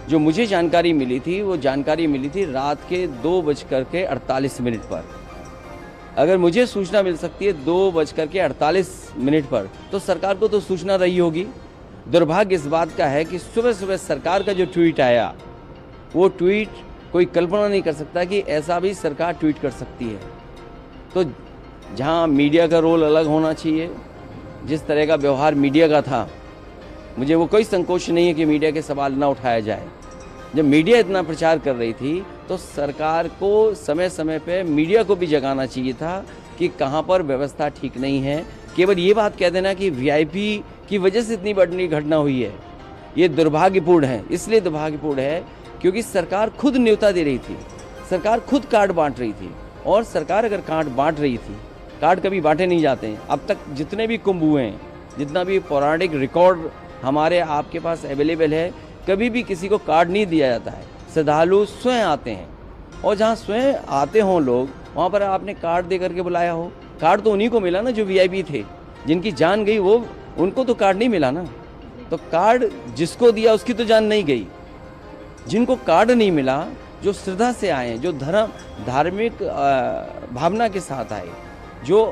जो मुझे जानकारी मिली थी वो जानकारी मिली थी रात के 2:48 पर। अगर मुझे सूचना मिल सकती है 2:48 पर तो सरकार को तो सूचना रही होगी। दुर्भाग्य इस बात का है कि सुबह सुबह सरकार का जो ट्वीट आया वो ट्वीट कोई कल्पना नहीं कर सकता कि ऐसा भी सरकार ट्वीट कर सकती है। तो जहां मीडिया का रोल अलग होना चाहिए, जिस तरह का व्यवहार मीडिया का था, मुझे वो कोई संकोच नहीं है कि मीडिया के सवाल ना उठाया जाए। जब मीडिया इतना प्रचार कर रही थी तो सरकार को समय समय पे मीडिया को भी जगाना चाहिए था कि कहाँ पर व्यवस्था ठीक नहीं है। केवल ये बात कह देना कि वीआईपी की वजह से इतनी बड़ी घटना हुई है, ये दुर्भाग्यपूर्ण है। इसलिए दुर्भाग्यपूर्ण है क्योंकि सरकार खुद न्योता दे रही थी, सरकार खुद कार्ड बांट रही थी। और सरकार अगर कार्ड बांट रही थी, कार्ड कभी बांटे नहीं जाते हैं। अब तक जितने भी कुंभ हुए हैं, जितना भी पौराणिक रिकॉर्ड हमारे आपके पास अवेलेबल है, कभी भी किसी को कार्ड नहीं दिया जाता है। श्रद्धालु स्वयं आते हैं और जहाँ स्वयं आते हों लोग, वहाँ पर आपने कार्ड दे करके बुलाया हो। कार्ड तो उन्हीं को मिला ना जो वीआईपी थे, जिनकी जान गई वो, उनको तो कार्ड नहीं मिला ना। तो कार्ड जिसको दिया उसकी तो जान नहीं गई। जिनको कार्ड नहीं मिला, जो श्रद्धा से आए, जो धार्मिक भावना के साथ आए, जो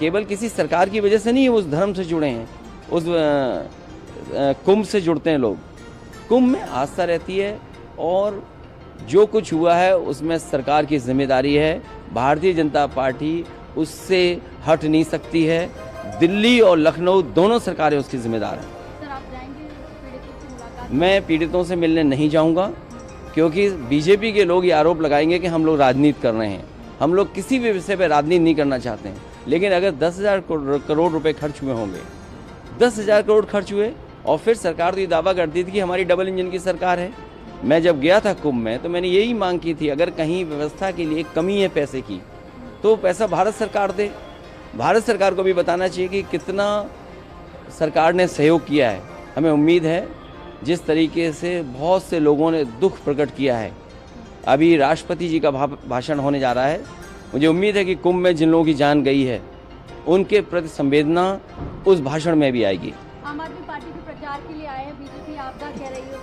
केवल किसी सरकार की वजह से नहीं उस धर्म से जुड़े हैं, उस कुंभ से जुड़ते हैं लोग। कुंभ में आस्था रहती है और जो कुछ हुआ है उसमें सरकार की जिम्मेदारी है। भारतीय जनता पार्टी उससे हट नहीं सकती है। दिल्ली और लखनऊ दोनों सरकारें उसकी जिम्मेदार हैं। सर, आप जाएंगे पीड़ितों से मुलाकात? मैं पीड़ितों से मिलने नहीं जाऊंगा क्योंकि बीजेपी के लोग ये आरोप लगाएंगे कि हम लोग राजनीति कर रहे हैं। हम लोग किसी भी विषय पर राजनीति नहीं करना चाहते हैं। लेकिन अगर 10,000 करोड़ रुपए खर्च हुए होंगे, 10,000 करोड़ खर्च हुए और फिर सरकार तो ये दावा करती थी कि हमारी डबल इंजन की सरकार है। मैं जब गया था कुंभ में तो मैंने यही मांग की थी, अगर कहीं व्यवस्था के लिए कमी है पैसे की तो पैसा भारत सरकार दे। भारत सरकार को भी बताना चाहिए कि कितना सरकार ने सहयोग किया है। हमें उम्मीद है जिस तरीके से बहुत से लोगों ने दुख प्रकट किया है, अभी राष्ट्रपति जी का भाषण होने जा रहा है, मुझे उम्मीद है कि कुंभ में जिन लोगों की जान गई है उनके प्रति संवेदना उस भाषण में भी आएगी। आम आदमी पार्टी के प्रचार के लिए आए हैं, बीजेपी आपदा कह रही है